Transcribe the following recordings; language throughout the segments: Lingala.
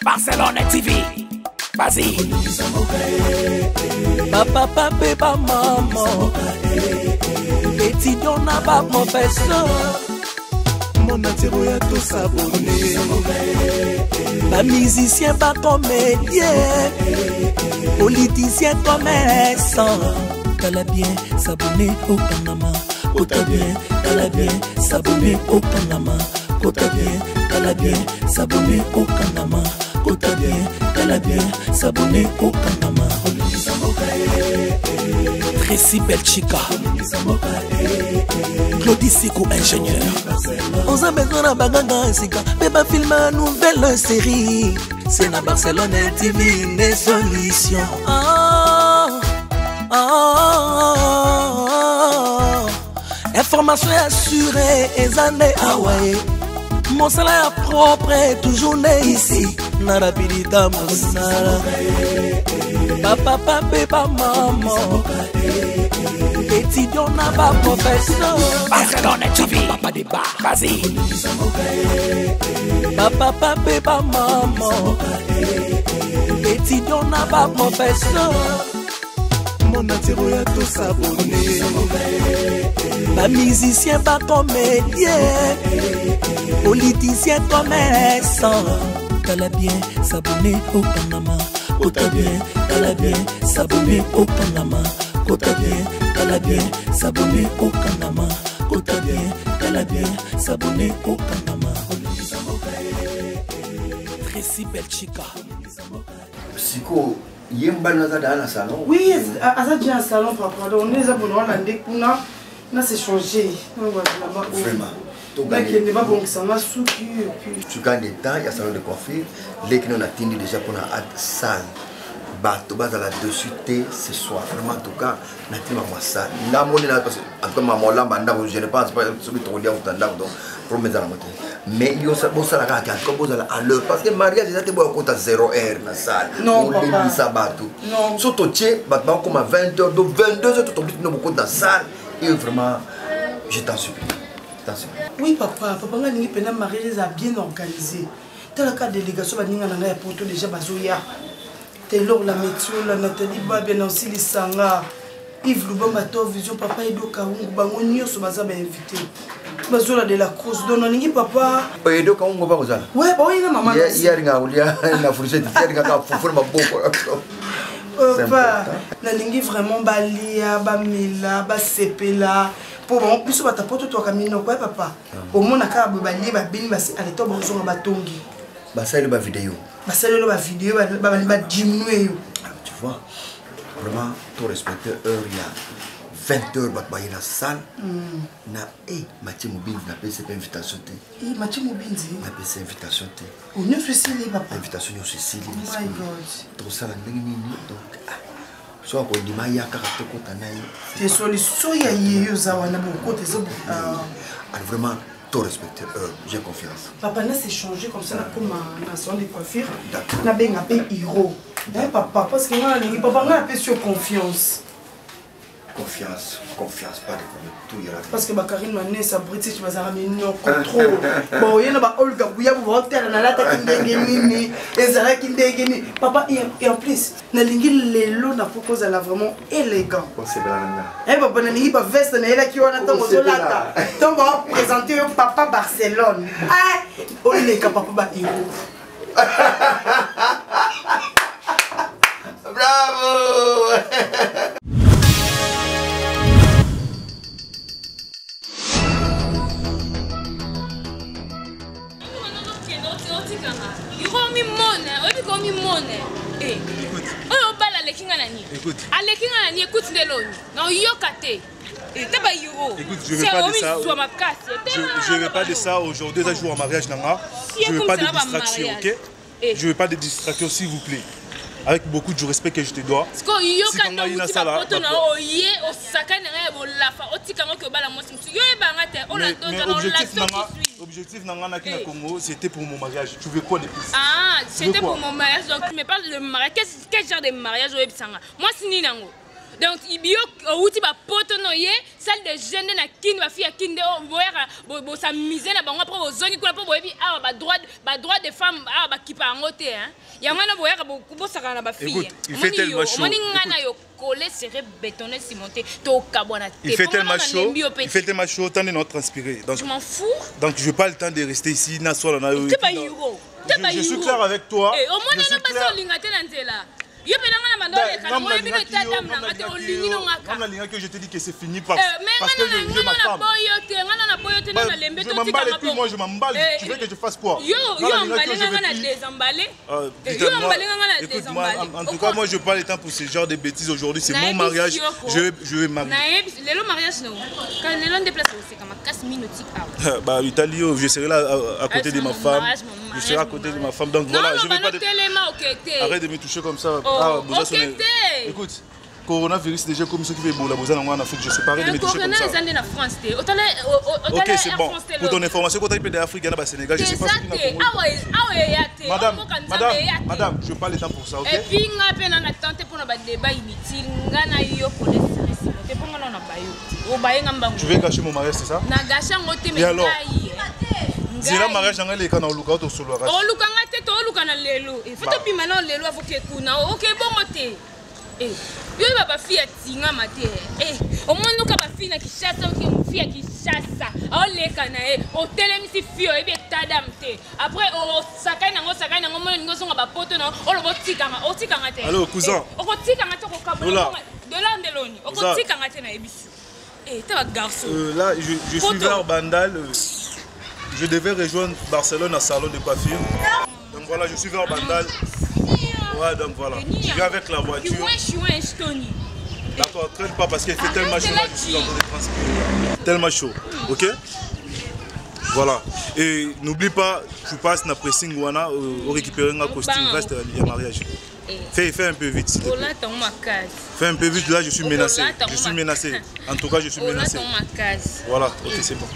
Barcelone TV. Vas-y. Papa, papa, maman. Étudiant n'a pas professeur. Mon atiro ya tout s'abonner. Pas musicien, pas comédien. Politicien, commerçant. T'as bien s'abonner au Panama. T'as bien, t'as bien s'abonner au Panama. T'as bien, t'as bien s'abonner au Panama. T'as bien, t'as bien s'abonner au Panama. Tracy Belchica, Claudie Sikou ingénieur. On a besoin d'un bagage, mais pas filmer une nouvelle série. C'est la Barcelone TV, les solutions. Information assurée, et années Hawaii. Mon salaire propre est toujours né ici. Narapidita Moussala. Papa, papa, maman. Étudiant n'a pas professeur. Barcelone TV. Papa des bars. Vas-y. Papa, papa, maman. Étudiant n'a pas professeur. Mon atiro ya tout s'abonner. Pas musicien, pas comédien. Politicien, commerçant. T'as bien s'abonner au Panama. T'as bien s'abonner au Panama. T'as bien s'abonner au Panama. T'as bien s'abonner au Panama. Tracy Belchica. Psycho. Yemba naza dans le salon. Oui, ça déjà un salon papa. On est abonnés à l'indépendant. Là c'est changé. Vraiment. Tu gagnes du temps, il y a salon de coiffure. Les qui nous attendent déjà pour la salle. Tu vas là-dessus ce soir. Vraiment, en tout cas, on a dit ma salle. Là, moi, en tout cas, maman, là, je ne pense pas que ce que tu as dit, donc, mais il y a un salaire à l'heure. Parce que mariage, déjà, tu as 0 heure dans la salle. Non, papa. Non. Surtout, tu es comme à 20h, donc 22h, tu es beaucoup dans la salle. Et vraiment, je t'en supplie. Oui, papa, le mariage a bien organisé. Dans le cas de délégation, il y a pour déjà bazoya. Taylor la météo, la Nathalie Babien aussi les Sanga. Yves Lubamba to vision papa Edo Kaungu bango nyonso baza ba invité. Bazola de la Cruz dona ningi papa. Edo Kaungu ba kozala. Ouais, ba ina maman. Hier nga ulia na fourchette, hier nga ka fufura maboko. Papa, na ningi vraiment balia, ba mila, ba sepela. Pour bon, plus ba tapoto to kamino quoi papa. Au moins na ka ba balia ba bini ba ale to ba zonga batongi. Ba sali ba vidéo. Ba sali ba vidéo ba diminuer yo. Tu vois? Vraiment, tout respecter heure, il y a 20h, dans la salle. Na Mathieu Moubine, n'a pas cette invitation. Mathieu Moubine, n'a pas cette invitation. On est Cécile, papa. Invitation au Cécile. Oh my God. Tout ça, donc, soit qu'on dit, il y a caractère qu'on a. Tes solutions, il y a eu Zawana, beaucoup de vraiment, tout respecter heure, j'ai confiance. Papa, n'a s'échangé comme ça, comme un salon de coiffure. N'a pas un héros. Papa, parce que moi, papa, on a peu sur confiance. Confiance, pas de tout. Parce que Karine Mané, sa British, tu vas ramener non contrôle. Bon, il y a un Olga Bouya pour voter dans la tête qui et Zara qui dégaine. Papa, et en plus, na lingi lelo na propose la vraiment élégant. Papa, na lingi pas veste na ela qui on attend au solata. Donc on va présenter au papa Barcelone. Ah, on est capable papa héros. Bravo! Écoute, je ne veux pas de ça aujourd'hui, ça joue en mariage. Je ne veux pas de distraction, ok? Je ne veux pas de distraction, s'il vous plaît. Avec beaucoup de respect que je te dois. L'objectif dans Congo, c'était pour mon mariage. Tu veux quoi de plus? Ah, c'était pour mon mariage. Donc tu me parles de mariage. Quel genre de mariage? Moi, c'est Ninango. Donc ibio outi ba potono ye salle de jeune na kin ba fille kin de boyaka bo s'amuser na bango après bozongi kuna po boyebi ah ba droit de femme ah ba kipa ngote hein. Ya ngana boyaka bo saka na ba fille. Il fait tellement chaud. Moni ngana yo collé serré bétonné cimenté to kabona te. Il fait tellement chaud. Il fait tellement chaud tant de notre transpirer. Donc je m'en fous. Donc je n'ai pas le temps de rester ici na soir na. Tu pas euro. Je suis clair avec toi. Et au moins on n'a pas ça lingate là. Yo belanga na mandole kana moye bino tata mna ngate olingi no ngaka. Ngana linga que je te dis que c'est fini parce que je m'attends. Je m'emballe et puis moi je m'emballe. Tu veux que je fasse quoi? Yo emballe ngana désemballer. Écoute-moi, en tout cas moi je pas le temps pour ce genre de bêtises aujourd'hui, c'est mon mariage. Je vais marier. Le mariage non. Quand les gens déplacent c'est comme 4 minutes. Bah Italie, je serai là à côté de ma femme. Je serai à côté de ma femme. Donc voilà, je vais pas arrête de me toucher comme ça. Écoute, coronavirus déjà comme ceux qui veulent la bosa en Afrique, je sais pas de me toucher comme ça. Ok, c'est bon. Pour ton information, quand tu es d'Afrique, il y a au Sénégal, je sais pas ce qu'il y a. Madame, je parle le temps pour ça, ok? Et puis, on a peine à tenter pour le débat inutile. Tu veux gâcher mon mariage, c'est ça? Et alors? C'est la mariage dans les canaux Luka au solo. Oh Luka ngate to Luka na lelo. Il faut te pima na lelo avo ke kuna. OK bon moté. Yo ba fille tinga maté. Au moins nous ka ba fille na Kinshasa OK fille Kinshasa. O le kana o telemi si fille e be tadamte. Après o sakai na ngo mo ngo songa ba poto na o lo botika ngate. Allô cousin. O ko tika ngate ko ka. De là ndeloni. O ko tika ngate na ebisu. T'es un garçon. Là je suis vers Bandal. Je devais rejoindre Barcelone à salon de coiffure. Donc voilà, je suis vers Bandal. Ouais, donc voilà. Je viens avec la voiture. D'accord, traîne pas parce qu'il fait tellement chaud là, je suis en train de transpirer. Tellement chaud, ok? Voilà. Et n'oublie pas, tu passes na pressing wana au récupérer un costume, reste il y a mariage. Fais un peu vite s'il te plaît. Fais un peu vite, là je suis menacé. Je suis menacé. En tout cas, je suis menacé. Voilà, ok, c'est bon.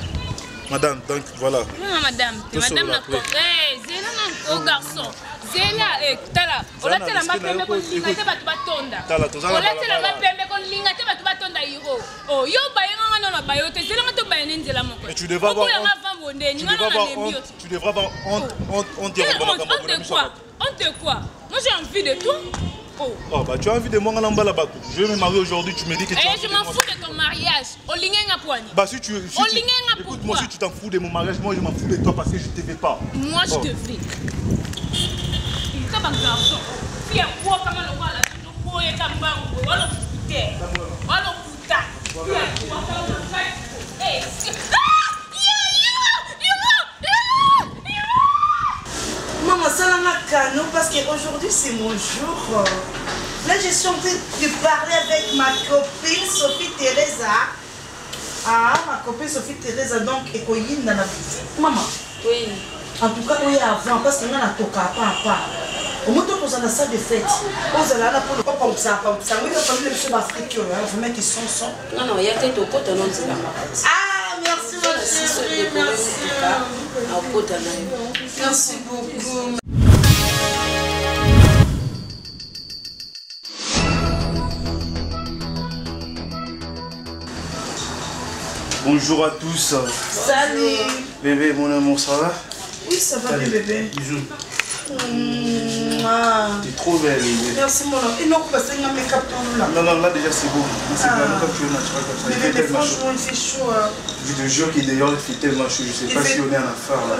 Madame, donc voilà. Non, madame, madame la Corée, Zéla non, garçon. Zéla, tala. On a tellement pembe kon lingate batu batonda. On a tellement pembe kon lingate batu batonda iro. Oh, yo bayenga ngana na bayote, Zéla ngato bayene nzela moko. Tu devrais avoir honte. Tu devrais avoir honte. Honte de quoi? Honte de quoi? Moi j'ai envie de tout. Oh bah tu as envie de moi en bas là-bas. Je vais me marier aujourd'hui, tu me dis que tu as envie de moi. Je m'en fous de ton mariage. Bah si tu écoute, moi si tu t'en fous de mon mariage, moi je m'en fous de toi parce que je te veux pas. Moi je te veux. C'est un garçon. Fille à quoi comment le voilà, le boy est comme ça, voilà putain. Voilà putain. Maman, ça l'a canon parce qu'aujourd'hui c'est mon jour. Là, je suis en train de parler avec ma copine Sophie Teresa. Ah, ma copine Sophie Teresa, donc, et Koyin dans la vie. Maman. Oui. En tout cas, oui, avant, parce qu'on a un toka, papa. Au moins, on a la salle de fête. On a là pour le papa, comme ça. Oui, on a parlé de monsieur Afrique, vous mettez son son. Non, il y a peut-être au côté, non, c'est la Ah, merci, merci. Merci beaucoup. Bonjour à tous. Salut. Bébé, mon amour, ça va? Oui, ça va, bébé. Bisous. T'es trop belle, bébé. Merci, mon amour. Et non, parce que make-up là. Non, là déjà c'est beau. C'est vraiment comme tu es naturel comme ça. Bébé, franchement, il fait chaud. Je te jure qu'il d'ailleurs il fait tellement chaud. Je sais pas si on est en affaire là.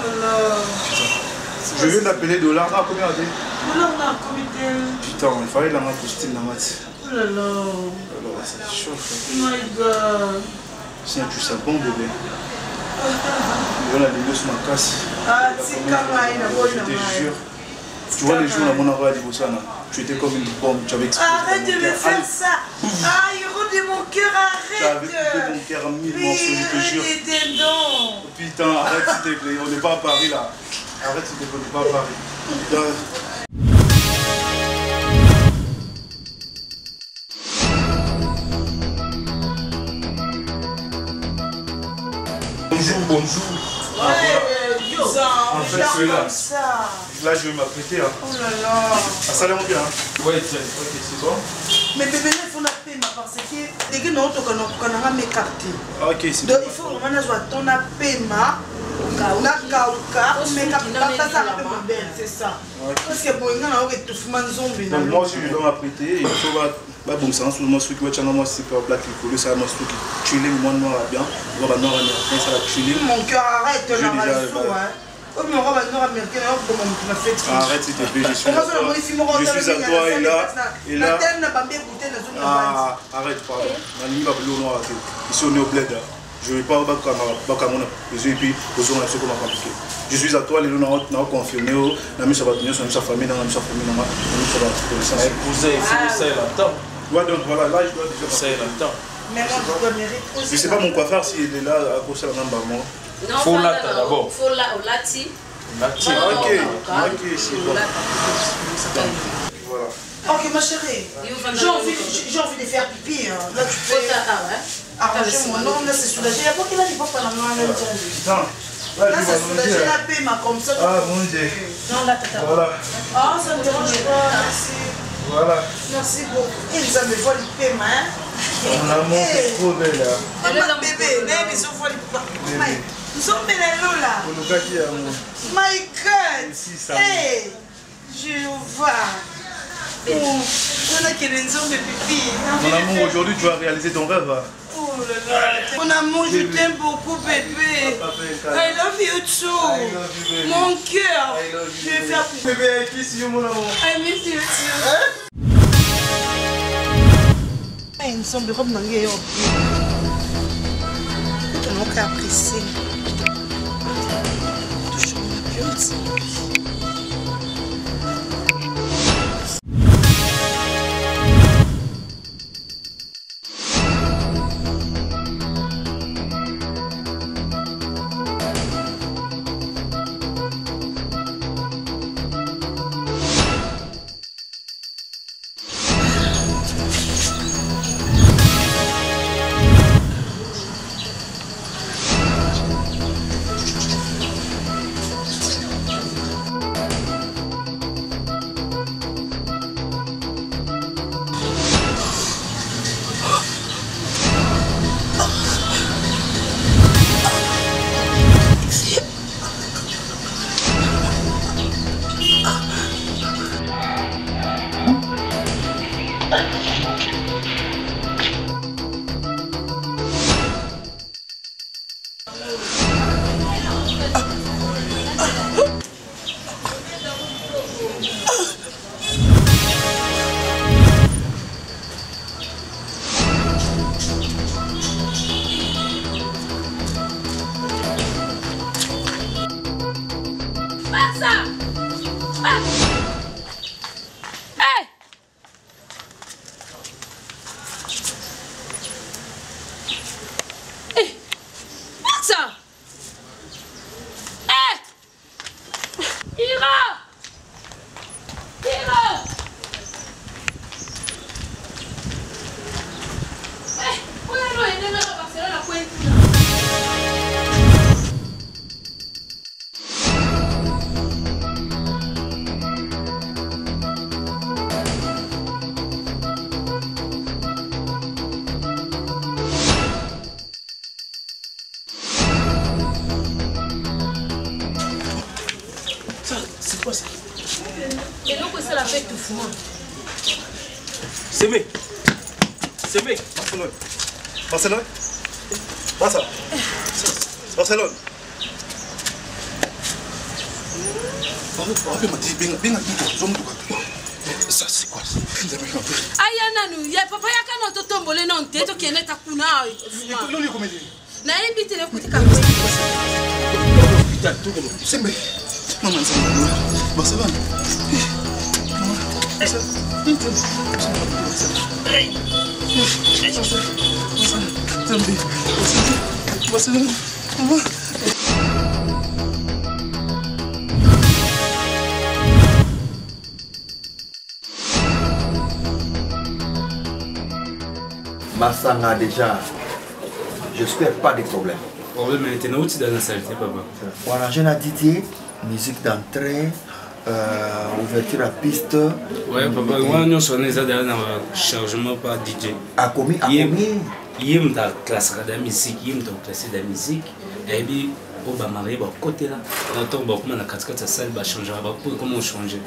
Putain. Je viens d'appeler Dollar. Ah, combien on a dit? Dollar, on a combien? Putain, il fallait la main costume la maths. Oh là là. Alors, c'est chaud. Oh my god. Sinon, tu sais bon, bébé. On a des deux sur ma casse. Ah, c'est comme je te jure. Tu vois les jours où on a dit tu étais comme une bombe. Tu avais explosé. Arrête de me faire ça. Ah, héros de mon cœur, arrête. Tu avais coupé mon cœur en 1000 morceaux, je te jure. Putain, arrête s'il te plaît. On n'est pas à Paris là. Arrête s'il te plaît, on n'est pas à Paris. Putain. Bonjour. Ah, voilà. En fait, c'est là. Là, je vais m'apprêter. Hein. Oh là là. Ah, ça l'air bien. Hein. Ouais, ok, c'est bon. Mais bébé, il faut la paix parce que les gens n'ont pas m'écarté. Ok, c'est donc il faut vraiment avoir ton paiement. C'est ça. Parce que bon, il y a un étouffement zombie. Moi aussi, je dois m'apprêter. Il faut bon sens moi ce qui va moi super black il faut ça moi ce qui chilling moi noir bien on va noir américain ça va chilling mon cœur arrête là hein comme on va noir américain comme on m'a fait arrête s'il te plaît je suis à toi et là arrête pardon on va bleu noir ici on est au bled je ne vais pas battre mon et puis besoin de ce qu'on m'a compliqué je suis à toi les gens n'ont confirmé na mis ça va tenir sur sa famille dans sa famille dans ça va connaissance épouser c'est là ouais, donc voilà, là je dois déjà passer le temps. Mais moi je dois mériter. Je sais pas mon coiffeur s'il est là à cause de la number moi. Non, faut là d'abord. Faut là au lati. Lati. Ok, c'est bon. Voilà. Ok ma chérie. J'ai envie de faire pipi. Là tu peux. Arranger mon nom, là c'est soulagé. Il y a pas qu'il a dit pas la main là. Là c'est soulagé la paix ma comme ça. Ah mon Dieu. Non là tata. Voilà. Ah ça me dérange pas, merci. Voilà. Merci beaucoup. Ils ont me volé le paiement. Mon amour, c'est trop belle là. Maman bébé, ils ont volé le paiement. Nous sommes belles là. Pour nous gâter amour. My God. Hey, je vois. On a qu'il y a une zone de pipi. Mon amour, aujourd'hui tu vas réaliser ton rêve. Oh là là. Mon amour, je t'aime beaucoup bébé. I love you too. Mon cœur. Je vais faire bébé, kiss you mon amour. I miss you too. Une sombre robe dans le pied. Mon cœur pressé. Toujours ma pute. C'est quoi ça? Et donc, c'est la fête tout fou. C'est vrai. Barcelone. Barcelone. Barça. Barcelone. Ça c'est quoi? Aya nanu, ya papa ya kana to tombole non te to kene ta kuna. Na ebite le kutika. Sembe. Maman ça. Barcelone. Barcelone. Massanga déjà, j'espère pas de problème. Problème était aussi dans la saleté, papa. On a jeune Didier, musique d'entrée, ouverture à piste. Ouais, papa, moi, nous sommes dans un chargement par DJ. À combien? Il y a une classe de musique, il y a une classe de musique. Et puis, on va marier au côté là. On va comment la catégorie de salle va changer. Comment changer?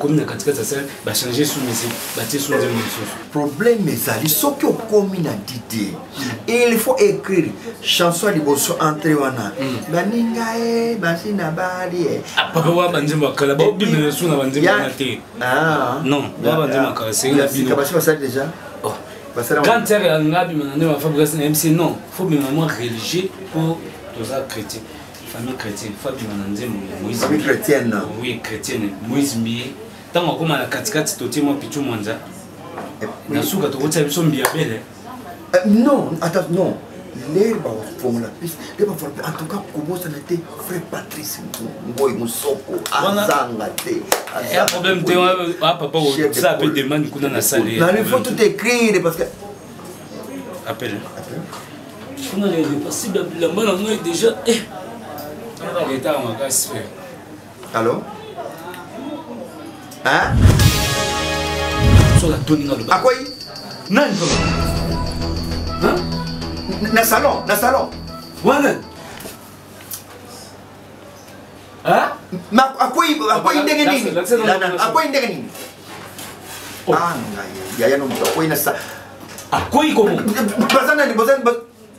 Comme la catégorie de salle va changer sous musique, bâtir sous des musiques. Problème, mais ça, ils sont qui ont commis la d'idée. Et il faut écrire chanson de bosso entre wana. Baningae, basina bali. Ah, papa, on va bandir ma cala. Bon, bien, mais sous la bandir ma thé. Ah, non, on va bandir ma cala. C'est une vie. Comment ça va déjà? Quand tu es en Gabi, on va fabriquer un MC. Non, il faut bien religieux pour tous les chrétiens. Famille chrétienne, famille chrétienne. Oui, chrétienne. Moïse Mbié. Tant qu'on a la catégorie, tu as pichu monza. Na souka tu as besoin de belle. Non, attends, non. Les font la piste. Les en tout cas, comment ça n'était frère Patrice Ngoy Moussoko, Azangate. Il y a un problème de papa, ça appelle des man qui dans la salle. Il faut tout écrire parce que. Appelle. On a les possibles, la bonne est déjà. Allô? Hein? À quoi? Non, hein? Na salon. Voilà. Hein? Ma à quoi il dégaine? À quoi il dégaine? Ah, il y a un homme. À quoi il n'a ça? À quoi il comment?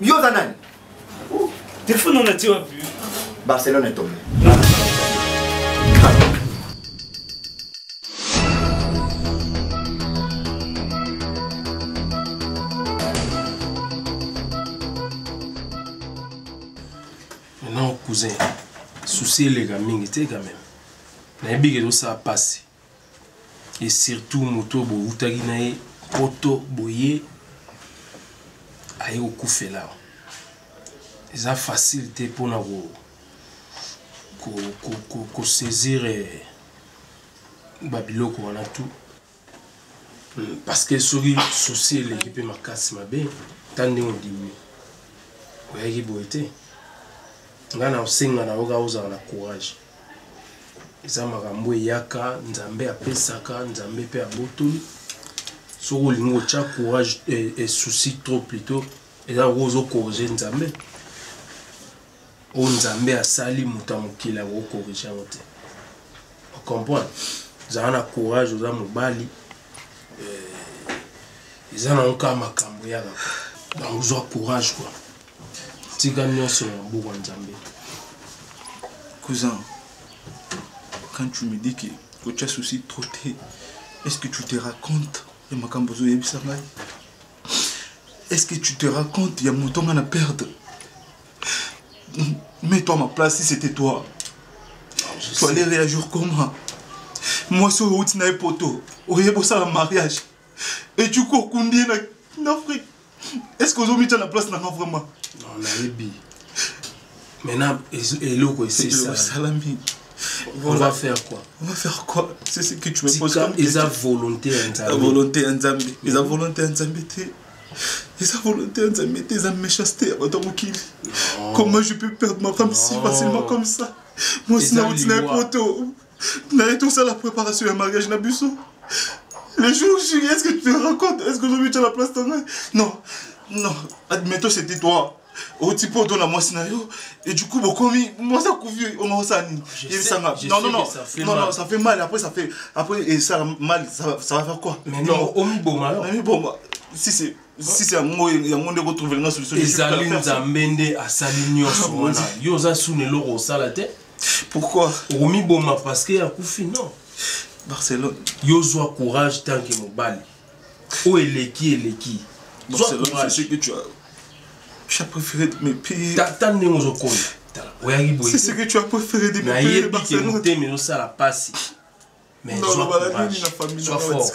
Yozanan. Téléphone on a tiré. Barcelone est tombé. Maintenant, cousin, souci les gamins, c'était quand même. Mais bien que ça passe. Et surtout, moto, boutaginae, poto, boye, aïe au coup fait là. C'est facilité pour nous. Qu'on saisir Babiloko on a tout parce que souris souci l'équipe ma casse ma bien tant on dit ouais qui boité ngana osenga na oga oza na courage eza makambo yaka nzambe apesaka nzambe pe abotoli so lingo cha courage et souci trop plutôt et là ozo corriger nzambe Nzambe asali muta mokila ko corriger ngote. On comprend. Zana courage oza mobali. Zana onka makambo ya ko. Donc ozo courage quoi. Tika nyonso na buku Nzambe. Cousin, quand tu me dis que tu as souci trop est-ce que tu te racontes le makambo zo yebisa ngai? Est-ce que tu te racontes il y a mon temps à perdre? Mets-toi à ma place si c'était toi. Tu allais réagir comment? Moi, je suis au poto. Au ça un mariage. Et du coup, on est en Afrique. Est-ce que vous avez mis à la place vraiment? Non, Naïbi. Maintenant, c'est ça. Salami. On va faire quoi? On va faire quoi? C'est ce que tu me poses comme question. Ils ont volonté en Zambie. La volonté en Zambie. Ils ont volonté en Zambie. Ils ont volonté en Zambie. Ils ont méchanceté. Comment je peux perdre ma femme si facilement comme ça? Moi, si je suis un poteau. Je tout ça la préparation du mariage. Le jour où je suis, est-ce que tu te racontes? Est-ce que je vais à la place de ton mari? Non. Non. Admettons c'était toi. Au petit pot dans la moi scénario et du coup moi ça couvre on m'a ça non ça fait mal après et ça mal ça va faire quoi? Mais non au bon alors si c'est un mot il y a monde de retrouver une solution ezali nzambende asalinyo sona yoza sunelo ro salate pourquoi omi boma parce que ya kufi non Barcelone yozo courage tant que mobali o eleki Barcelone je sais que tu as préféré de me payer. C'est ce que tu as préféré de me payer, Barcelone. Mais non, sois fort.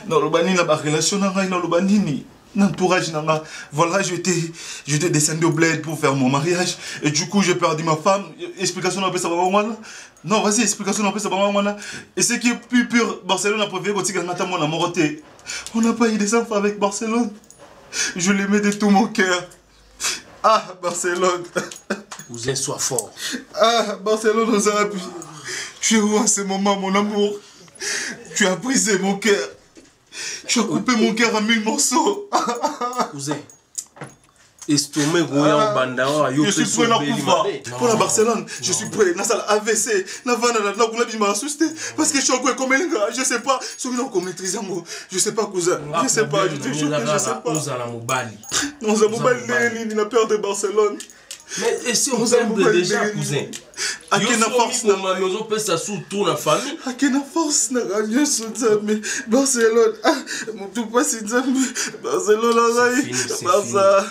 Non, le banni n'a pas relation, non, le banni, l'entourage, voilà, je t'ai descendu au bled pour faire mon mariage. Et du coup, j'ai perdu ma femme. Explication un peu ça va moi. Non, vas-y, explication un peu ça va moi. Et ce qui est plus pur, Barcelone a préféré que on n'a pas eu des enfants avec Barcelone. Je l'aimais de tout mon cœur. Ah, Barcelone. Vous êtes soit fort. Ah, Barcelone, on s'est appuyé. Tu es où en ce moment, mon amour? Tu as brisé mon cœur. Tu as coupé mon cœur en 1000 morceaux. Cousin. Je suis prêt à pour la Barcelone. Je suis prêt. Dans la AVC, parce que je suis encore comme un je sais pas. Je sais pas, cousin. Je sais pas. Je te jure que je sais pas. Nous avons peur de Barcelone. Mais si on s'aime déjà, cousin. À quelle force n'a pas la famille? À quelle force n'a pas Barcelone? Mon tout pas si Barcelone, Barça.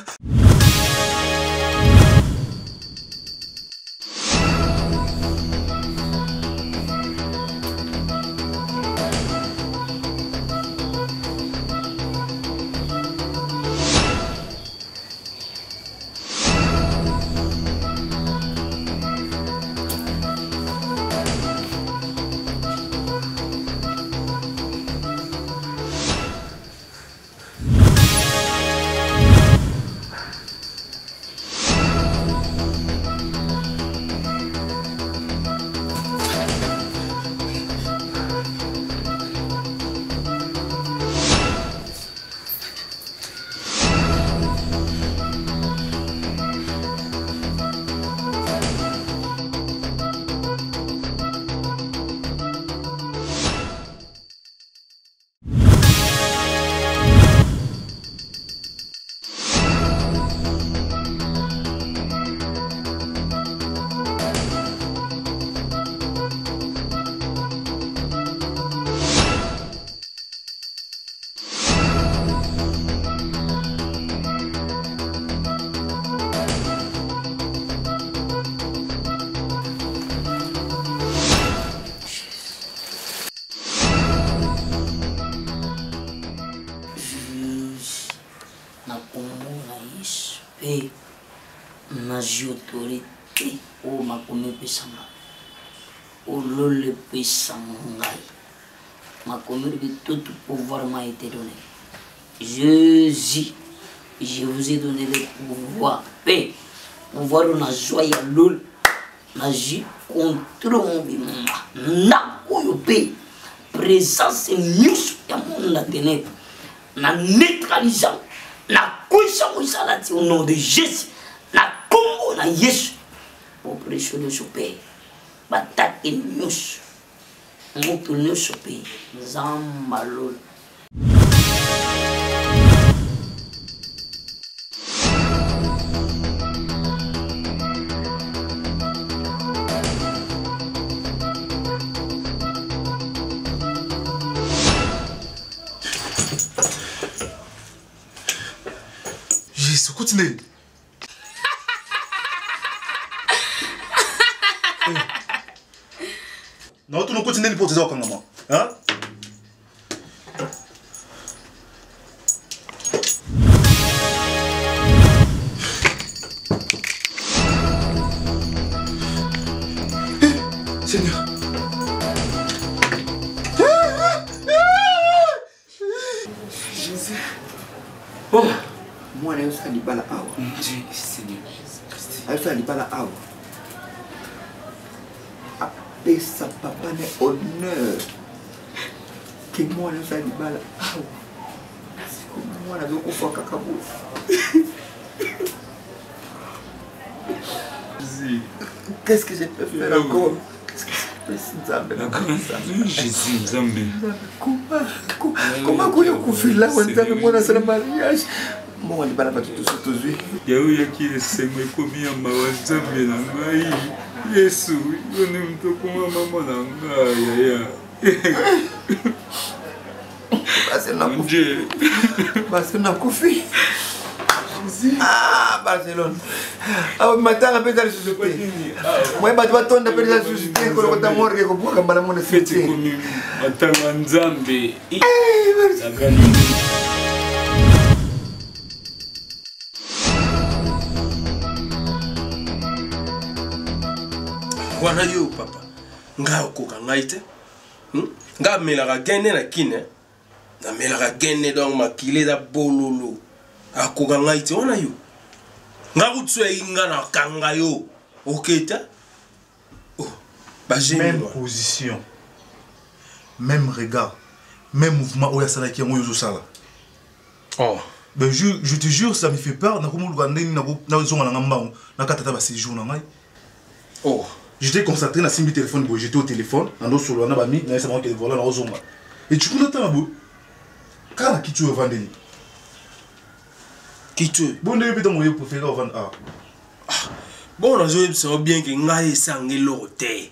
mpe nazwi autorité oyo makomi epesa ngai ololo epesa ngai makomi olobi tout pouvoir m'a été donné. Jésus, je vous ai donné le pouvoir mpe pouvoir oyo nazwa ya lolo nazwi contre mobimba na oyo mpe présence nyonso ya monde na ténèbre na neutralisant na kuisa muisalati au nom de Jésus na kombo na Yesu pour prêcher le sope batake nyonso moto nyonso mpe nzamba lolo. Jésus, continue. Non, tu ne continues pas tes comme moi. Hein? Seigneur. Jésus. Oh, moi, je suis allé à la awa. Seigneur Jésus-Christ. Je suis allé à la awa. Et ça, papa, n'est honneur. Que moi, je suis allé à la awa. C'est comme moi, je suis allé à Jésus. Qu'est-ce que je peux faire encore? Qu'est-ce que je peux faire? Jésus, Nzambe. Comment tu fais là où tu as le mariage? Moi, je ne parle pas tout ça. Il y a eu qui est commis à ma Nzambe na ngai. Yesu, je ne me toque pas maman na ngai. Parce que na Kofi. Ah, Barcelone. Ah, matin la pédale sur le pays. Moi, je vais tomber pédale sur le pays. Quand on va mourir, on va cambaler mon esprit. Matin Nzambe. Wana yo papa. Nga okoka ngai te. Nga melaka gene na kine. Na melaka gene donc makile da bololo. Akoka ngai te wana yo. Nga kutswe inga na kanga yo. Oketa? Oh. Même position, même regard, même mouvement. Oh, ça là qui est moi ça là. Oh. Ben je te jure, ça me fait peur. Oh. J'étais concentré dans le téléphone, j'étais au téléphone, sur le et tu connais ta boue. Quand qui tu veux vendre? Qui tu veux? Bon, tu peux t'envoyer pour faire vendre. Bon, je sais bien que Ngaï sang est l'hôtel.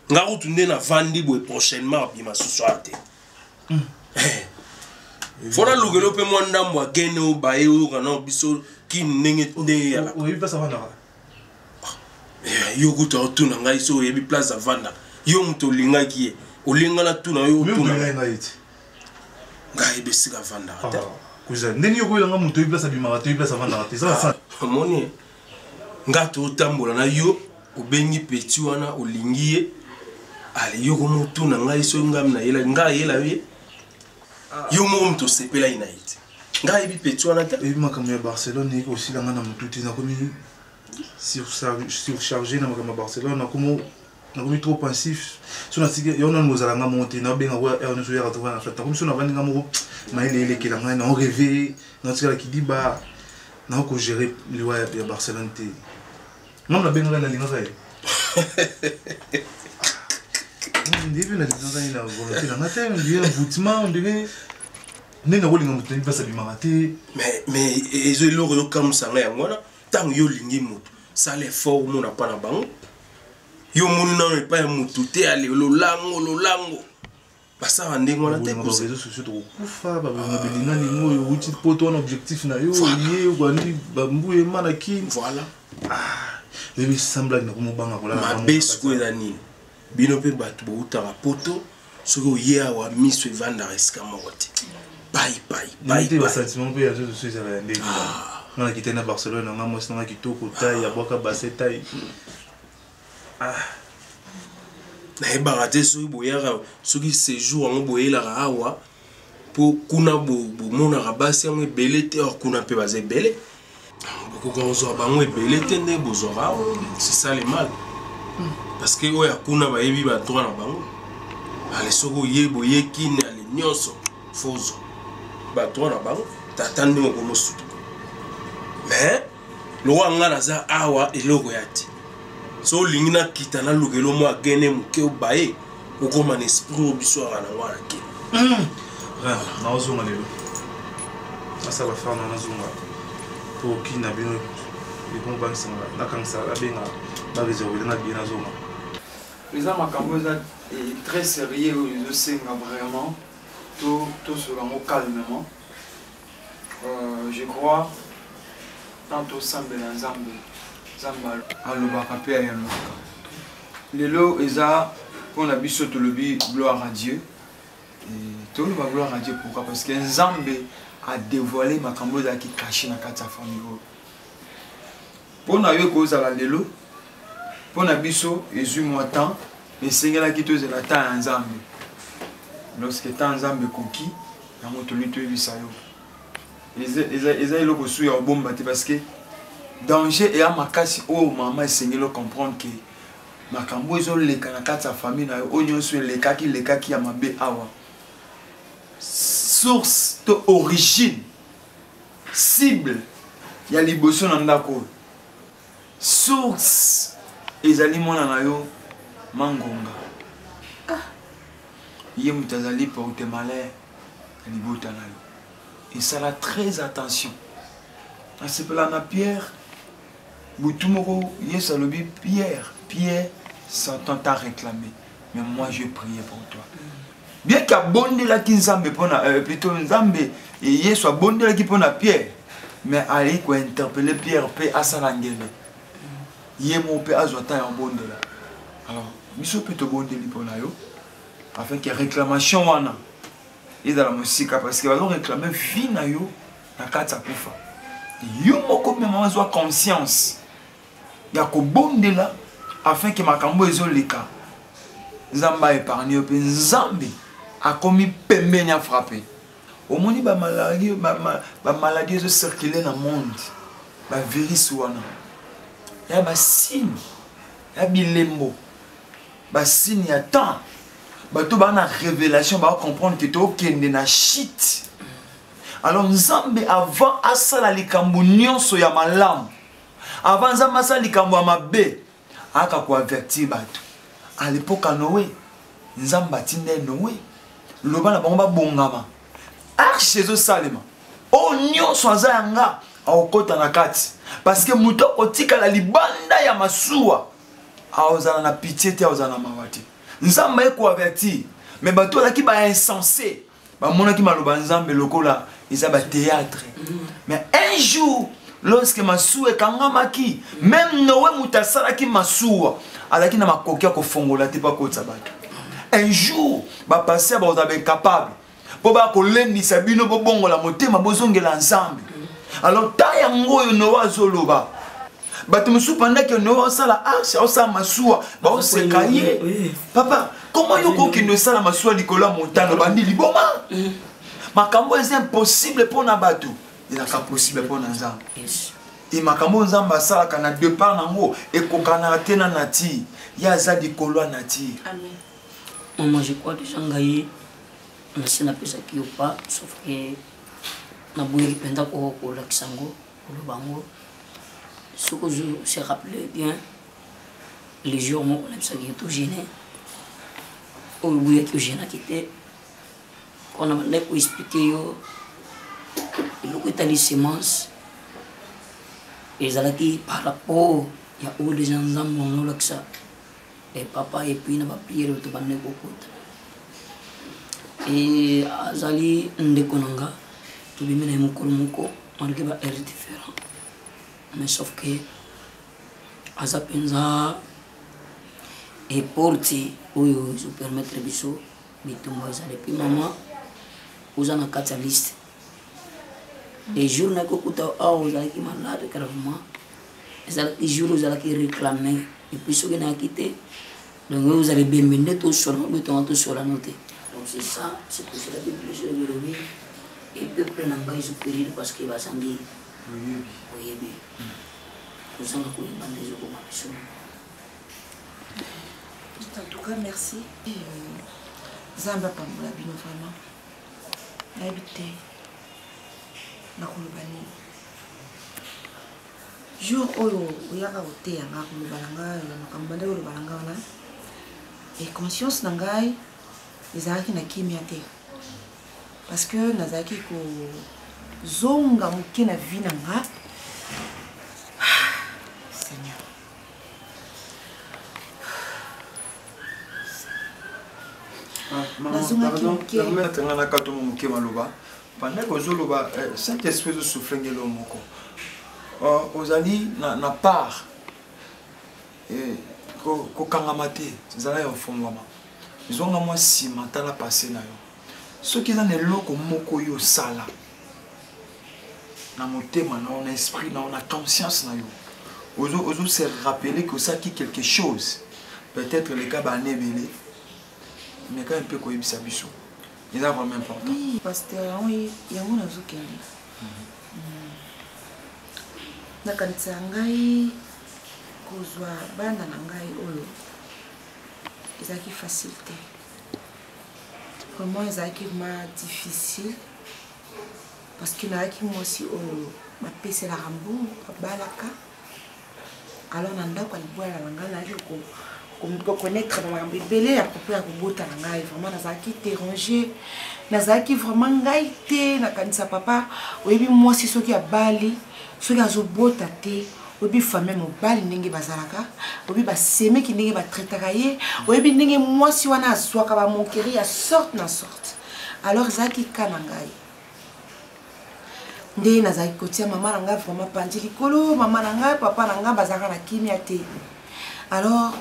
Ngaï tu n'es pas vendu prochainement, puis ma société. Fora lugelo pe mwanda mwa gene o bae o kana biso ki nenge nde yala. O yebi place avanda. Yo kuta otuna ngai so yebi place avanda. Yo mto linga ki o linga na tuna yo tuna. Ngai besika avanda ata. Kuza ndeni yo ko yanga mto yebi place abimaka to yebi place avanda ata. Ça ça. Moni. Ngato otambola na yo obengi peti wana olingiye. Ale yo ko mutuna ngai so ngam na yela ngai yela ye. Yo mo mto sepela inaiti. Ngai bi petu wana ta. Et makambo ya Barcelone iko aussi langa na mututi na komi surchargé na makambo Barcelone na komi trop pensif. So na tige yo na mozala nga monter na benga wa on so ya retrouver na fête. Comme so na vandi nga mo maile ke la na on rêver na tika ki di ba na ko gérer liwa ya Barcelone te. Non na benga na linga sai. Ndiye na linga ina volonté na ngata ndiye voûtement ndiye nenga wolinga mutoni pasa bimaraté mais ezo loro yo kam sanga ya ngwana tango yo lingi mutu ça l'effort mona pa na bango yo moni na pa ya mutu te ale lolango basa ande ngwana te ko réseaux sociaux to kufa ba belinga lingo yo uti poto na objectif na yo ye kwandi bambu e manaki voilà bébé semble na ko mobanga kola ma bes ko dani bino pe batu bo utara poto soko ye awa miso evanda resika mote bye. Le sentiment que je suis on a quitté Barcelone, on a moi on a quitté Kotaï, à Boaka Basse taille. Na baraté so boyara so qui séjour en boyela awa pour kuna bo mona rabasi en belé te or kuna pe bazé belé. Beaucoup quand on zo ba mo belé te ne bozora, c'est ça le mal. Parce que oya kuna ba yebi ba droit na bango. Ale soko ye boye kine ale nyonso fozo. Ba droit na bango tatandi mo komo sutu. Mais lo wanga na za awa eloko yati. So lingina kitana lugelo mo agene muke obaye ukoma na esprit obiswara na wana ke. Na ozonga lelo. Asa ba fa na zunga. Pour qui na bino et bon bank sanga na kansa la benga ba réserver na bien zona. Les hommes à Camboza est très sérieux, je sais vraiment, tout cela calmement. Je crois, tantôt Sambe na Zambé, Zambal, à l'Obakapé à Yanoka. Les lots, ils ont, on a vu surtout le but, gloire à Dieu. Et tout le monde gloire à Dieu, pourquoi? Parce que Zambé a dévoilé ma Camboza qui cachait dans sa famille. Pour nous, cause à la Lelo. Pour Nabiso, Jésus m'attend, mais Seigneur qui te dit la taille en Zambé. Lorsque tu as un Zambé conquis, il y a un autre lutte qui ils ont le reçu en bombe parce que danger et à ma casse, oh maman, Seigneur comprendre que ma Cambozo les canacats sa famille, na oignon sur les kaki à ma bé awa. Source d'origine, cible, il y a l'ibosson en d'accord. Source. Ezali mona na yo mangonga ye mutazali porte malheur libota na yo et ça là très attention à ce plan na Pierre butumoko yes alobi Pierre Satan t'a réclamé mais moi je priais pour toi bien qu'à bonde la ki nzambe pona plutôt nzambe et yeso bonde la ki pona Pierre mais allez quoi interpeller Pierre pe asalangele Yemo pe azota en bonde là. Alors, miso peut te bonde li pona yo afin que réclamation wana et dans la musique parce que va réclamer vie na yo na kata kufa. Yo moko même azwa conscience. Ya ko bonde là afin que makambo ezoleka. Nzamba épargné pe nzambe a commis pembeni a frappé. Au moni ba maladie zo circuler dans le monde. Ba virus wana. Il y a des signes, il y a des lembo. signe ya temps bato bana révélation ba comprendre que to kende na shit. Alors Nzambe avant asala likambo nyonso ya malamu, avant Nzambe asala likambo ya mabe, aka ko avertir bato. À l'époque à Noé, Nzambe atinde Noé, loba na bango ba bongama. Arche ezo salema. O nyonso azanga akota na kati parce que muto otika la libanda ya masuwa. Aozana na pitié te aozana mawati. Nzambe eko avertir, mais bato la ki ba insensé. Ba mona ki maloba Nzambe lokola ils ont un théâtre. Mais un jour, lorsque Masuwa kangamaki, même Noé Moutasala qui Masuwa, ala ki na makokia ko fongola te pa ko tsabato. Un jour, ba passer ba ozabe capable. Po ba ko lendi sabino bo bongo la motema bozongela ensemble. Alors ta yango yo Noé zoloba. Ba te musu pendant que Noé sala arche, o sa Masuwa, ba o se kaye. Papa, comment yo ko ki ne sala Masuwa likola montana bandi liboma? Makambo est impossible pour Nabatou. Il est impossible pour Nzambe. Et makambo Nzambe asala kana deux part nango et kokana tena nati. Ya za di kolwa nati. Amen. Maman, je crois que Jangaye na sina pesa ki pas sauf que na bouye penda ko laksango ko bango. Ce que je me rappelé bien les jours où on a ça qui est tout gêné. Au bouye que gêné quitté. On a demandé pour expliquer le semence et ça qui par rapport il y a où les gens ont là que ça et papa et puis n'a pas prié le tobane beaucoup et azali ndekonanga to bi mena muko on va être différent mais sauf que azapenza et porter ou se permettre biso bitumba ça depuis maman aux en a liste. Les jours n'a qu'aucun aux qui malade gravement. Les jours aux qui réclamer et puis ceux qui n'ont quitté. Donc vous allez bien mener tout sur la note. Donc c'est ça, c'est pour cela que plusieurs de et peuple n'a pas supérieur parce qu'il va s'en dire. Oui. Vous en avez des occupations. En tout cas, merci. Zamba Pambola Bino vraiment. Habité na kolobani jour oyo oyaka koteya nga kolobalanga makambo nde kolobalanga wana et conscience na ngai ezalaki na kimia te parce que nazalaki kozonga moke na vie na nga Seigneur pendant que Zoloba, Saint-Esprit de souffler de l'homme, aux alliés n'a part, qu'au Kangamate, ils allaient au fond. Ils ont moi si matin la passé. Ceux qui ont des locaux mokoyo sala, dans mon thème, dans mon esprit, dans ma conscience, aux se rappeler que ça qui quelque chose, peut-être les cas bané belé, mais quand un peu quoi il s'habille. C'est vraiment important. Oui, parce que il y a un autre qui est. Na kanisa ngai kozwa bana na ngai oyo ezaki facilité. Vraiment ezaki ma difficile parce que naaki moi aussi oyo ma pese la rambo balaka. Alors nanda kwa libwa la ngana na connaître dans ma bébé à propos à Kubota ngai vraiment nazaki dérangé nazaki vraiment ngai te na kanisa papa oyebi moi si soki ya bali soki azobota te oyebi famille mobali ndenge bazalaka oyebi baseme ki ndenge batraitaka ye oyebi ndenge moi si wana azwaka ba monkeri ya sorte na sorte alors zaki kana ngai nde nazaki kotia mama na ngai vraiment pandi likolo mama na ngai papa na ngai bazalaka na kimia te alors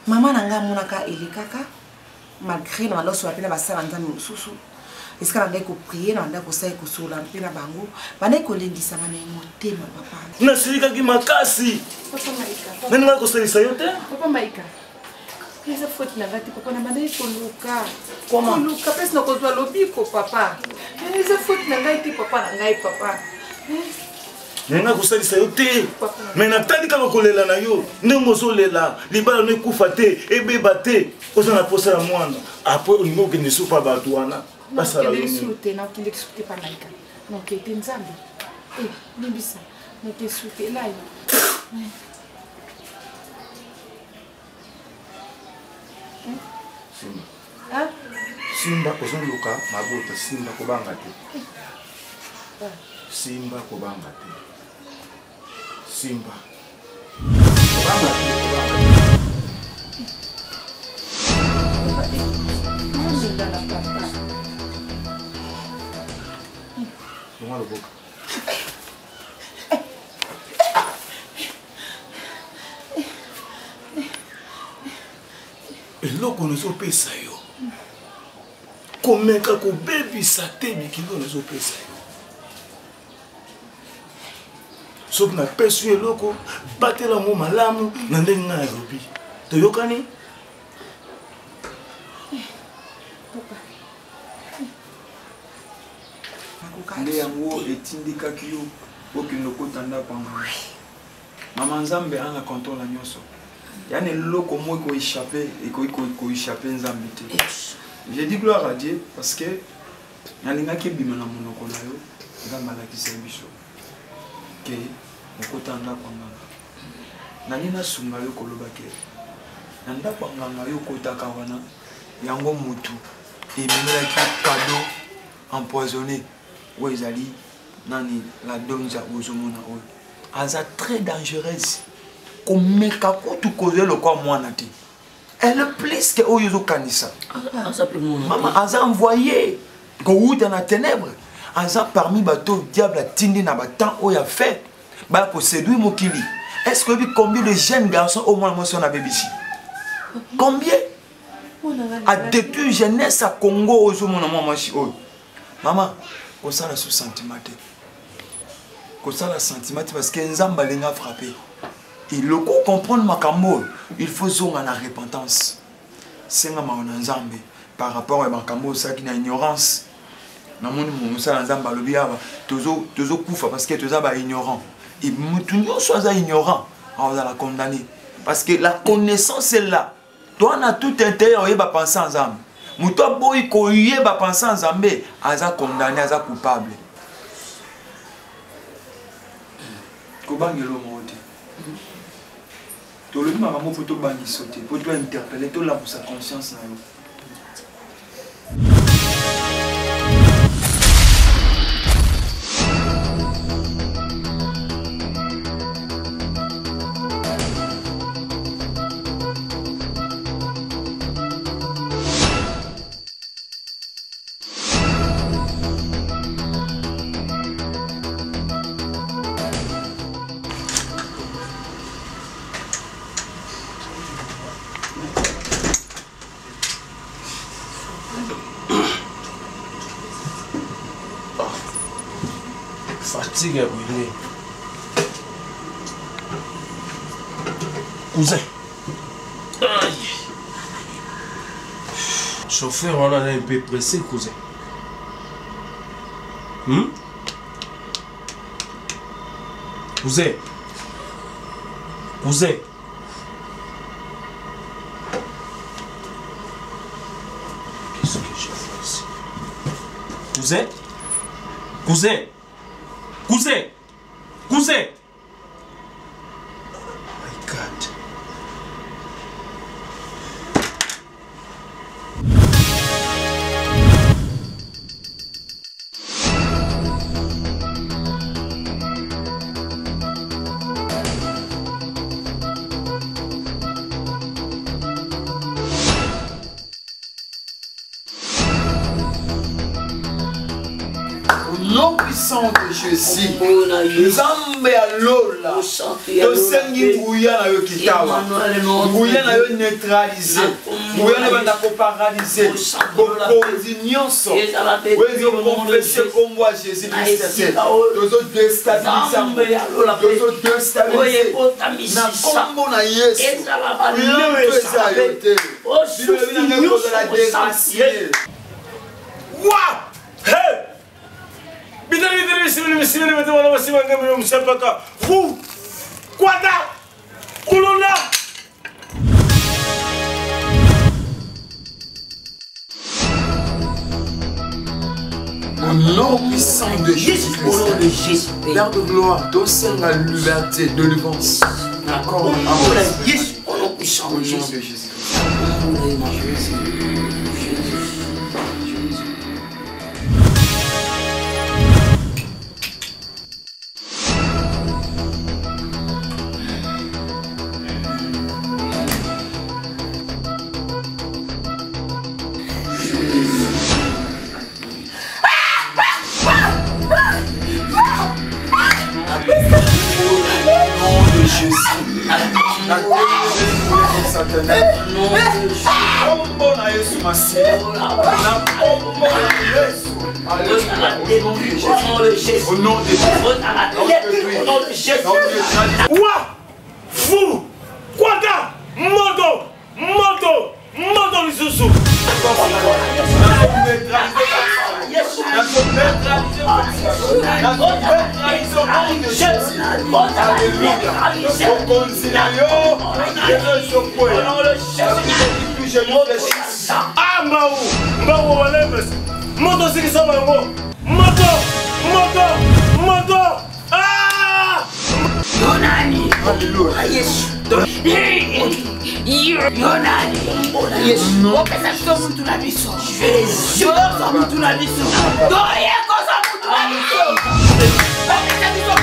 maman nanga monaka elikaka malgré na loso apena basala nzambe mususu est-ce que nanga ko prier na nanga ko sai ko sola pena bango bana ko lendisa ngana motema papa na silika ki makasi papa maika nani ngako selisa yote papa maika kisa faute na ngati papa na bana ko luka comment luka pesa na ko zwa lobiko papa kisa faute na ngati papa na ngai papa nenga kosalisa yo te me natandi kaka kolela na yo ndenge ozolela libala no ekufa te ebeba te oza na posa ya mwana apres olingi okende so pa bato wana basala yo simba ozoluka mabota simba kobanga te simba kobanga te simba kobanga te longa loboka eloko nazopesa yo komeka kobebisa te mikilo nazopesa yo soki napesi yo eloko batela mo malamu na ndenge ngai alobi toyokani nde yango etindikaki yo okende okota ndako ya mama mama nzambe anga contrôle nyonso yani eloko mo ekoéchappe nzambe te j'ai dit gloire à Dieu parce que nalingaki ebima na monoko na yo nzambe alakisa biso ke okota ndako ya nganga nani nasunga yo kolobaki na ndako ya nganga yo okotaka wana yango mutu emelaki cadeau empoisonné oyo ezali nani la donza ozomona oyo aza très dangereuse komeka kutu kozwa lokwa mwana te elle plus que oyo ezokanisa mama aza envoyé kowuta na ténèbre aza parmi bato diable atindi na batemps oyo afait baya koséduire mokili est-ce que oyebi combien de jeunes garçons au moins mwasi wana bebisi combien a détruire jeunesse à Congo ozomona mwa mwasi oyo mama kosala sous sentiment te kosala sentiment te parce que nzambe alinga frappé et le coup comprendre makambo il faut zonga na repentance senga maona nzambe par rapport à makambo ça qui na ignorance na moni musala nzambe alobi aba tozo kufa parce que toza ba ignorant et mutu nyonso aza ignorant on va la condamner parce que la connaissance est là toi on a tout intérêt à yeba penser nzambe mutu boy ko yeba penser nzambe aza condamné aza coupable kobangelo mote to le makambo faut to bangiso te faut to interpeller to la pour sa conscience na yo Fatigue, oui. Cousin. Aïe. Chauffeur, on est un peu pressé, cousin. Cousin. Cousin. Qu'est-ce que je fais ici? Cousin. Cousin. Cousin! Cousin! My God. nom puissant de Jésus. Nzambe alola. Tosengi nguya na yo kitawa. Nguya na yo neutralisé. Nguya na banda ko paralyser. Bokozi nyonso. Wezo confesser kombo a Jésus Christ. Tozo déstabiliser. Tozo déstabiliser. Na kombo na Yesu. Leo eza yote. Bilo na la dégracier. Wa! Hey! Au nom puissant de Jésus-Christ, Père de gloire, donne la liberté, de délivrance. D'accord. Au nom puissant de Jésus-Christ. Au nom de Jésus. Quoi? Fou! Quaka! Moto! Lisusu! Ah, Mbao, Walemes! Moto sikisa bango! Moto! Ah! Yonani! Alléluia! Yes! Yonani! Yes! Opesa kiso mtu na biso! Jésus! Opesa mtu na biso! Doye kosa mtu na biso! Opesa kiso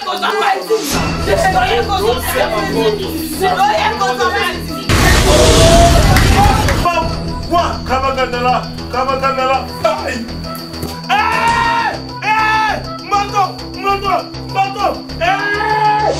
kosa mtu na biso! Doye kosa mtu na biso! Wa! Kabakandala! Ai! Moto! Moto! Moto! Ai!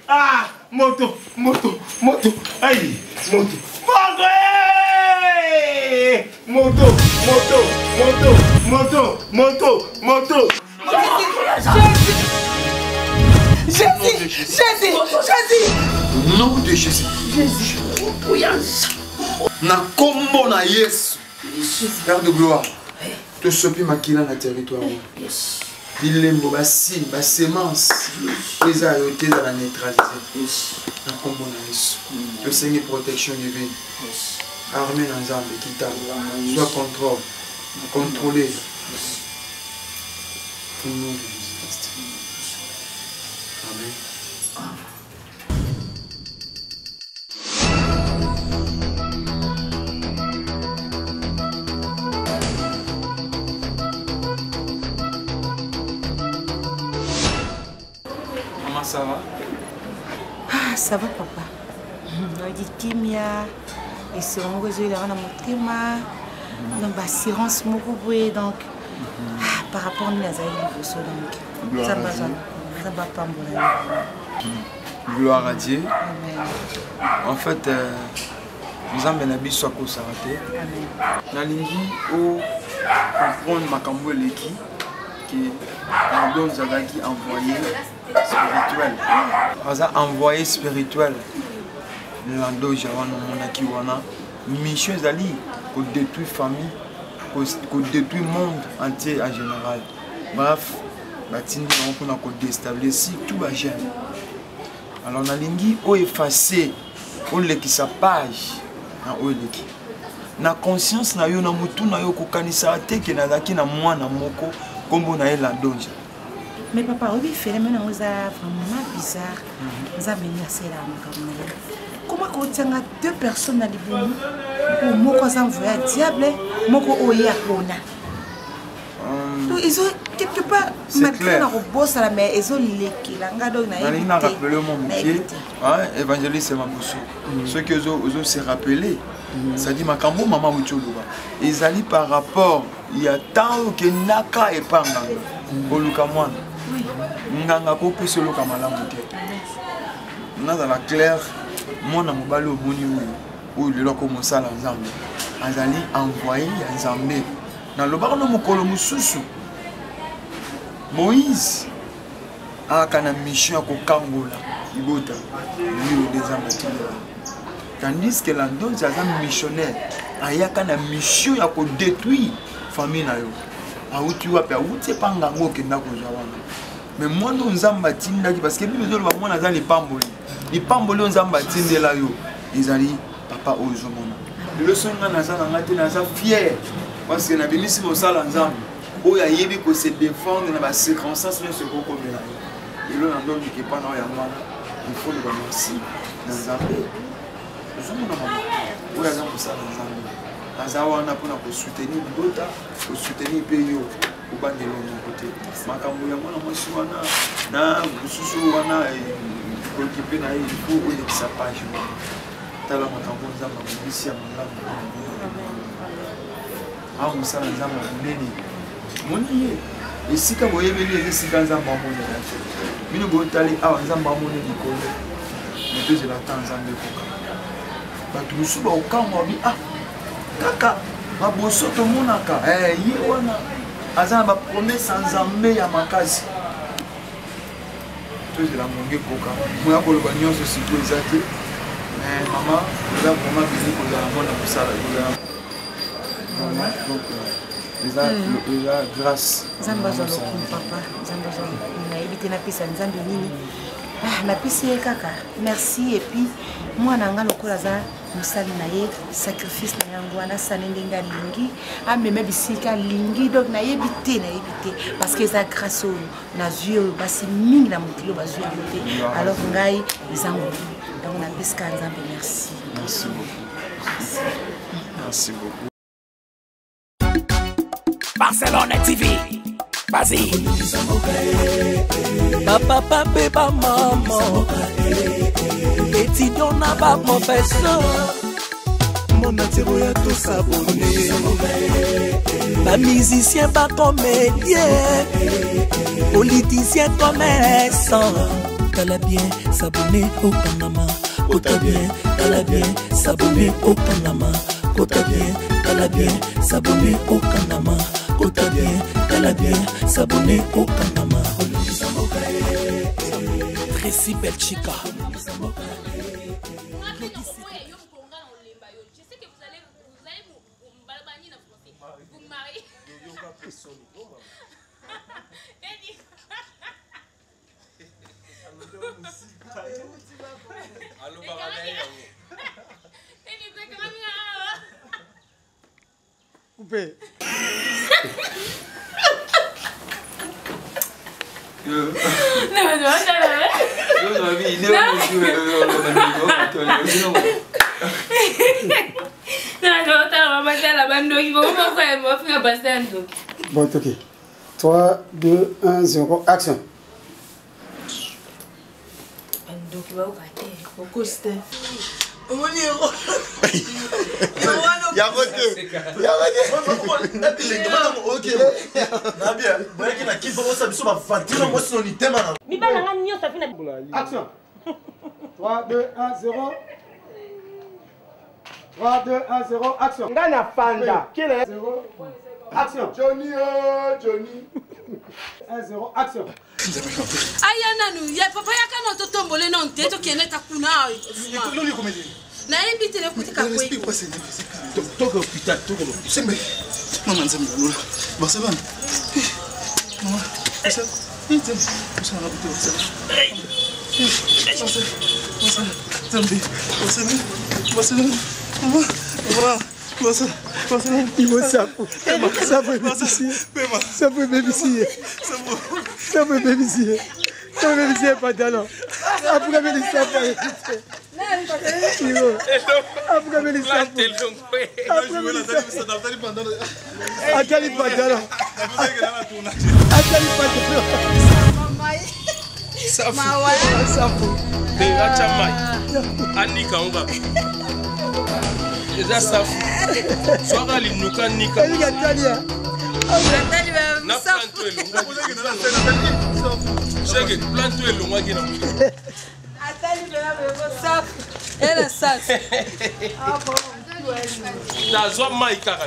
Ah! Moto! Ai! Moto! Jésus! Au nom de Jésus. Na kombo na Yesu. Père de gloire. Te sopi makila na territoire. Bilembo basi, basemence. Eza yote za la neutralité. Na kombo na Yesu. Te seigne protection divine. Armée na Nzambe kita. Soit contrôlé. Au nom de Jésus-Christ. Amen. Maman, ça va? Ah, ça va, papa. On dit Kimia, et c'est un réseau de motema, donc assurance beaucoup donc par rapport à nous donc ça va pas gloire à Dieu. En fait, nous avons bien habitué à quoi ça va être. Nalingi au comprendre ma cambo leki qui a donc Zagaki envoyé spirituel. On a envoyé spirituel. Lando Jawana Monaki Wana mission Zali pour détruire famille, pour détruire monde entier en général. Bref, Batindi on a déstabiliser tout va jeune. Alors Nalingi o effacer on leki sa page na o leki. Na conscience na yo na mutu na yo ko kanisa te ke na zaki na mwana moko kombo na ela donja. Mais papa, oui, il fait vraiment bizarre. Nous avons venu à cela. Comment quand tu as deux personnes dans les bons ou moi quand ça envoie diable, moi quand on y a donc ils ont quelque part maintenant un robot ça mais ils ont l'équipe là donc na rappelé mon métier évangéliste Mabusu ceux que ils se rappeler ça dit makambo maman Muchuluba ils allaient par rapport il y a tant que naka et panga oluka mwana nganga ko pese loka malamu te na za la clair mona mobali omoni oyo lelo ko mosala Nzambe azali envoyé ya Nzambe nalobaka no mokolo mosusu Moïse aka na mission ya kokangola libota lilo dezamba tindela tandis que Landonzi aza missionnaire ayaka na mission ya kodétruire famille na yo auti wapi auti epangango okenda kozwa wana mais mwana nzambe atindaki parce que bible ezoloba mwana aza lipamboli nzambe atindela yo ezali papa oyo ozomona lelo so nga naza nanga te naza fier parce que nabimisi mosala nzambe oyo ayebi kose défendre na bacirconstance nyonso ekokomela yo lelo nandondiki epana oyo yango wana il faut loba merci na nzambe ozomona mama oyo aza mosala nzambe aza wana mpona kosoutenir libota kosoutenir mpe yo obandela moko te makambo ya mwana mwasi wana na mosusu wana kokipe na ye ifo oyebisa page wana tala makambo nzambe abongisi ya malamu awa mosala nzambe monene moni ye esika boyebeli eza esika nzambe amonela te bino boyotali awa nzambe amone likolo metozela ta nzambe ekoka bato mosusu baokangwa babi kaka baboso tomonaka ye wana aza na bapromese nzambe ya makasi tozela monge koka moya koloba nyonso siko eza te mais mama eza vraimen beli kozala mwana kosala eza grâce nzambe azolokumu papa nzambe azolokumu nayebi te napesa nzambe nini napesi ye kaka merci et puis mwana nga lokola aza mosali na ye sacrifice na yango wana asali ndenge alingi amema bisika alingi donc nayebi te parce que eza grâce oyo nazwi oyo basi mingi na mokili oyo bazwi yango te alors ngai eza ngolu donc napesika nzambe merci beaucoup Barcelone TV, vas-y. Papa, papa, maman. Étudiant n'a pas professeur. Mon atiro ya tout s'abonner. Pas musicien, pas comédien. Politicien, commerçant. T'as bien s'abonner au Panama. T'as bien, t'as bien s'abonner au Panama. T'as bien, t'as bien s'abonner au Panama. T'as bien, t'as bien s'abonner au Panama. Tracy Belchica. Coupé. Bon, ok. 3, 2, 1, 0, action. Action. 3, 2, 1, 0. 3, 2, 1, 0, action. Ngana Fanda. 0. Action. Johnny, oh, Johnny. 1, 0, action. Aya nanu, ya papa yakana totombole non te to kene takuna. Loli comédie. Na invite le kutika kwe. Toka hôpital, toka hôpital. Sembe. Maman nzambe lola. Barcelone. Maman. Ça. Nzambe. Ça va buter ça. Nzambe. Barcelone. Maman. Voilà. Barcelone. Il veut ça. Ça peut bénéficier. Ça peut bénéficier. Ça peut bénéficier. Ça peut bénéficier pas talent. Après bénéficier pas. Après bénéficier. Atali pas talent. Atali pas talent. Safu. Acha mai. Anika unga. Eza safu. Swaka linuka nika. Na planto elunga. Chege planto elunga kina. Atali beba safu. Ela safu. Na zwa mai kaka.